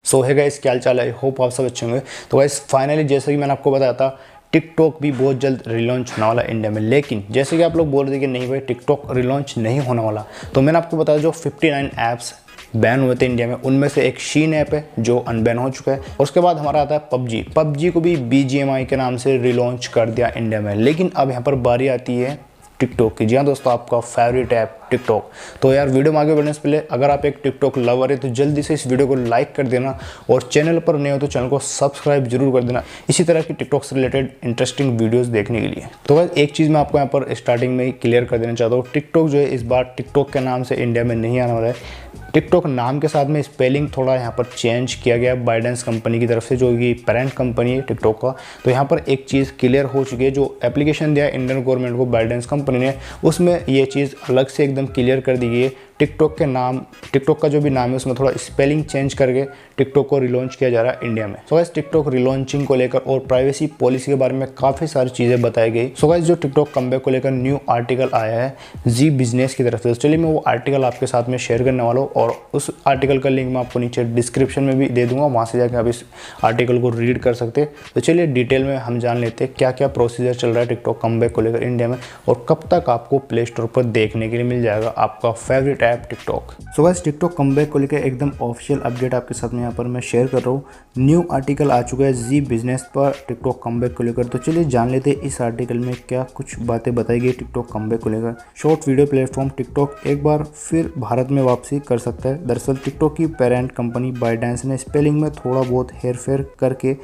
सो है गाइस, क्या चाल है? होप आप सब अच्छे होंगे। तो गाइस फाइनली जैसे कि मैंने आपको बताया था, टिकटॉक भी बहुत जल्द रिलॉन्च होने वाला है इंडिया में। लेकिन जैसे कि आप लोग बोल रहे थे कि नहीं भाई टिकटॉक रिलॉन्च नहीं होने वाला, तो मैंने आपको बताया जो 59 ऐप्स बैन हुए थे इंडिया में, उनमें से एक शीन ऐप है जो अनबैन हो चुका है। और उसके बाद हमारा आता है पबजी को भी BGMI के नाम से रिलॉन्च कर दिया इंडिया में। लेकिन अब यहाँ पर बारी आती है टिकटॉक की। जी हाँ दोस्तों, आपका फेवरेट ऐप टिकटॉक। तो यार वीडियो में आगे बढ़ने से पहले अगर आप एक टिकटॉक लवर है तो जल्दी से इस वीडियो को लाइक कर देना, और चैनल पर नए हो तो चैनल को सब्सक्राइब जरूर कर देना इसी तरह की टिकटॉक से रिलेटेड इंटरेस्टिंग वीडियोस देखने के लिए। तो बस एक चीज़ मैं आपको यहाँ पर स्टार्टिंग में ही क्लियर कर देना चाहता हूँ, टिकटॉक जो है इस बार टिकटॉक के नाम से इंडिया में नहीं आने वाला है। टिकटॉक नाम के साथ में स्पेलिंग थोड़ा यहाँ पर चेंज किया गया है बाइडेंस कंपनी की तरफ से, जो कि पेरेंट कंपनी है टिकटॉक का। तो यहाँ पर एक चीज़ क्लियर हो चुकी है, जो एप्लीकेशन दिया इंडियन गवर्नमेंट को बाइडेंस कंपनी ने, उसमें ये चीज़ अलग से एकदम क्लियर कर दी गई है। टिकटॉक का जो भी नाम है उसमें थोड़ा स्पेलिंग चेंज करके टिकटॉक को रिलॉन्च किया जा रहा है इंडिया में। सो गाइस टिकटॉक रिलॉन्चिंग को लेकर और प्राइवेसी पॉलिसी के बारे में काफ़ी सारी चीज़ें बताई गई। सो गाइस जो टिकटॉक कमबैक को लेकर न्यू आर्टिकल आया है जी बिजनेस की तरफ से, तो चलिए मैं वो आर्टिकल आपके साथ में शेयर करने वाला हूँ, और उस आर्टिकल का लिंक मैं आपको नीचे डिस्क्रिप्शन में भी दे दूंगा, वहाँ से जाकर आप इस आर्टिकल को रीड कर सकते हैं। तो चलिए डिटेल में हम जान लेते हैं क्या क्या प्रोसीजर चल रहा है टिकटॉक कमबैक को लेकर इंडिया में, और कब तक आपको प्ले स्टोर पर देखने के लिए मिल जाएगा आपका favourite app TikTok. So guys TikTok comeback को लेकर एकदम ऑफिशियल अपडेट आपके साथ में यहाँ पर मैं शेयर कर रहा हूँ। न्यू आर्टिकल आ चुका है जी बिजनेस पर टिकटॉक कमबैक को लेकर। तो चलिए जान लेते हैं इस आर्टिकल में क्या कुछ बातें बताई गई टिकटॉक कमबैक को लेकर। शॉर्ट वीडियो प्लेटफॉर्म टिकटॉक एक बार फिर भारत में वापसी कर सकता है। दरअसल टिकटॉक की पेरेंट कंपनी बाइडेंस ने स्पेलिंग में थोड़ा बहुत हेरफेर करके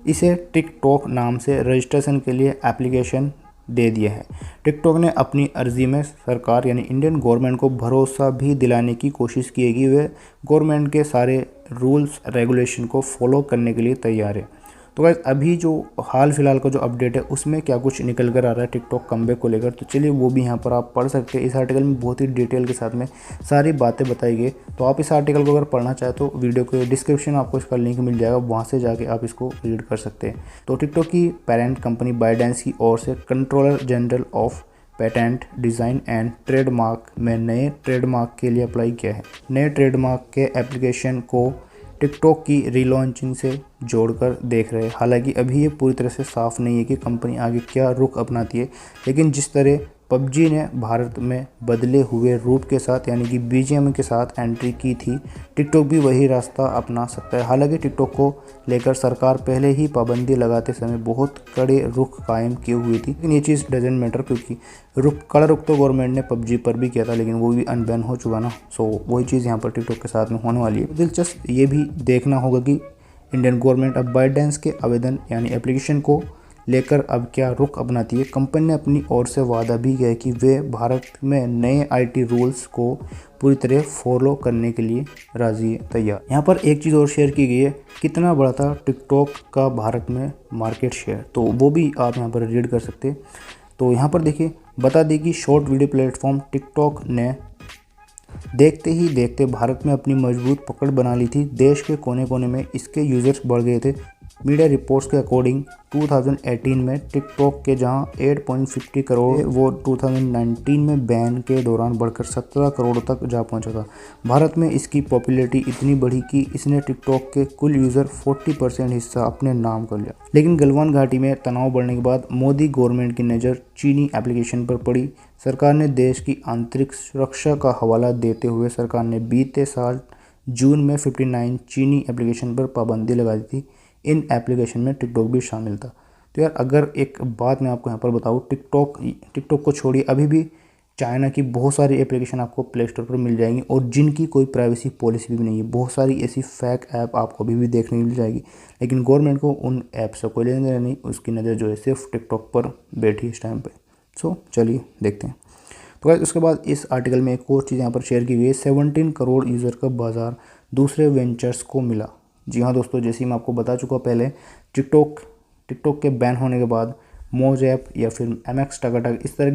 इसे टिकटॉक नाम से रजिस्ट्रेशन के लिए एप्लीकेशन दे दिया है। टिकटॉक ने अपनी अर्जी में सरकार यानी इंडियन गवर्नमेंट को भरोसा भी दिलाने की कोशिश की है कि वे गवर्नमेंट के सारे रूल्स रेगुलेशन को फॉलो करने के लिए तैयार है। तो गाइस अभी जो हाल फिलहाल का जो अपडेट है उसमें क्या कुछ निकल कर आ रहा है टिकटॉक कमबैक को लेकर, तो चलिए वो भी यहाँ पर आप पढ़ सकते हैं। इस आर्टिकल में बहुत ही डिटेल के साथ में सारी बातें बताई गई। तो आप इस आर्टिकल को अगर पढ़ना चाहें तो वीडियो के डिस्क्रिप्शन में आपको इसका लिंक मिल जाएगा, वहाँ से जाके आप इसको रीड कर सकते हैं। तो टिकटॉक की पेरेंट कंपनी बाइडेंस की ओर से controller general of patent design and trademark में नए ट्रेडमार्क के लिए अप्लाई किया है। नए ट्रेडमार्क के एप्लीकेशन को टिकटॉक की रीलॉन्चिंग से जोड़कर देख रहे हैं। हालांकि अभी ये पूरी तरह से साफ नहीं है कि कंपनी आगे क्या रुख अपनाती है, लेकिन जिस तरह पबजी ने भारत में बदले हुए रूट के साथ यानी कि BGMI के साथ एंट्री की थी, टिकटॉक भी वही रास्ता अपना सकता है। हालांकि टिकटॉक को लेकर सरकार पहले ही पाबंदी लगाते समय बहुत कड़े रुख कायम किए हुई थी, लेकिन ये चीज़ डजेंट मैटर, क्योंकि कड़ा रुख तो गवर्नमेंट ने पबजी पर भी किया था, लेकिन वो भी अनबैन हो चुका ना। सो वही चीज़ यहाँ पर टिकटॉक के साथ में होने वाली है। दिलचस्प ये भी देखना होगा कि इंडियन गवर्नमेंट अब बाइडेंस के आवेदन यानी एप्लीकेशन को लेकर अब क्या रुख अपनाती है। कंपनी ने अपनी ओर से वादा भी किया है कि वे भारत में नए IT रूल्स को पूरी तरह फॉलो करने के लिए राजी है, तैयार। यहाँ पर एक चीज़ और शेयर की गई है, कितना बड़ा था टिकटॉक का भारत में मार्केट शेयर, तो वो भी आप यहाँ पर रीड कर सकते हैं। तो यहाँ पर देखिए बता दें कि शॉर्ट वीडियो प्लेटफॉर्म टिकटॉक ने देखते ही देखते भारत में अपनी मजबूत पकड़ बना ली थी। देश के कोने कोने में इसके यूजर्स बढ़ गए थे। मीडिया रिपोर्ट्स के अकॉर्डिंग 2018 में टिकटॉक के जहां 8.50 करोड़ वो 2019 में बैन के दौरान बढ़कर 17 करोड़ तक जा पहुंचा था। भारत में इसकी पॉपुलैरिटी इतनी बढ़ी कि इसने टिकटॉक के कुल यूज़र 40% हिस्सा अपने नाम कर लिया। लेकिन गलवान घाटी में तनाव बढ़ने के बाद मोदी गवर्नमेंट की नज़र चीनी एप्लीकेशन पर पड़ी। सरकार ने देश की आंतरिक सुरक्षा का हवाला देते हुए सरकार ने बीते साल जून में 59 चीनी एप्लीकेशन पर पाबंदी लगा दी थी। इन एप्लीकेशन में टिकटॉक भी शामिल था। तो यार अगर एक बात मैं आपको यहाँ पर बताऊँ, टिकटॉक को छोड़िए, अभी भी चाइना की बहुत सारी एप्लीकेशन आपको प्ले स्टोर पर मिल जाएंगी, और जिनकी कोई प्राइवेसी पॉलिसी भी नहीं है। बहुत सारी ऐसी फेक ऐप आपको अभी भी देखने मिल जाएगी, लेकिन गवर्नमेंट को उन ऐप से कोई लेना देना नहीं, उसकी नज़र जो है सिर्फ टिकटॉक पर बैठी इस टाइम पर। सो चलिए देखते हैं। तो गाइस उसके बाद इस आर्टिकल में एक और चीज़ यहाँ पर शेयर की गई है, 17 करोड़ यूज़र का बाजार दूसरे वेंचर्स को मिला। जी हाँ दोस्तों, जैसे मैं आपको बता चुका पहले, टिकटॉक के बैन होने के बाद मौज ऐप या फिर MX टकाटक इस तरह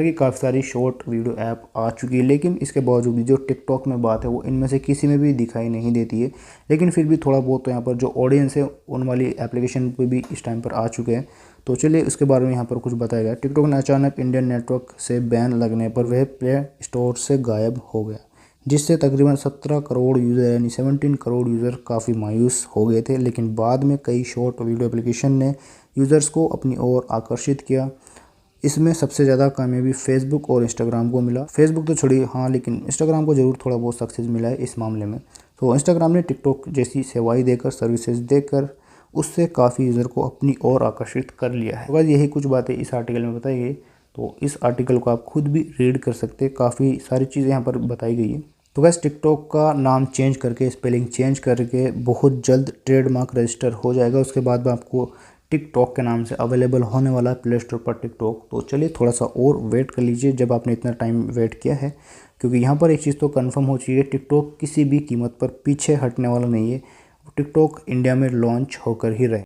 की काफ़ी सारी शॉर्ट वीडियो ऐप आ चुकी है। लेकिन इसके बावजूद भी जो टिकटॉक में बात है वो इनमें से किसी में भी दिखाई नहीं देती है। लेकिन फिर भी थोड़ा बहुत तो यहाँ पर जो ऑडियंस है उन वाली एप्लीकेशन पे भी इस टाइम पर आ चुके हैं। तो चलिए उसके बारे में यहाँ पर कुछ बताया गया। टिकटॉक ने अचानक इंडियन नेटवर्क से बैन लगने पर वह प्ले स्टोर से गायब हो गया। जिससे तकरीबन 17 करोड़ यूज़र यानी 17 करोड़ यूज़र काफ़ी मायूस हो गए थे। लेकिन बाद में कई शॉर्ट वीडियो एप्लीकेशन ने यूज़र्स को अपनी ओर आकर्षित किया। इसमें सबसे ज़्यादा कामयाबी फेसबुक और इंस्टाग्राम को मिला। फेसबुक तो छोड़िए, हाँ, लेकिन इंस्टाग्राम को ज़रूर थोड़ा बहुत सक्सेस मिला है इस मामले में। तो इंस्टाग्राम ने टिकटॉक जैसी सेवाएं देकर, सर्विसेज देकर उससे काफ़ी यूज़र को अपनी ओर आकर्षित कर लिया है। तो बस यही कुछ बातें इस आर्टिकल में बताई गई। तो इस आर्टिकल को आप खुद भी रीड कर सकते हैं, काफ़ी सारी चीज़ें यहाँ पर बताई गई है। तो वैसे टिकटॉक का नाम चेंज करके, स्पेलिंग चेंज करके बहुत जल्द ट्रेडमार्क रजिस्टर हो जाएगा। उसके बाद में आपको टिकटॉक के नाम से अवेलेबल होने वाला है प्ले स्टोर पर टिकटॉक। तो चलिए थोड़ा सा और वेट कर लीजिए जब आपने इतना टाइम वेट किया है, क्योंकि यहाँ पर एक चीज़ तो कंफर्म हो चुकी है, टिकटॉक किसी भी कीमत पर पीछे हटने वाला नहीं है। टिकटॉक इंडिया में लॉन्च होकर ही रहे।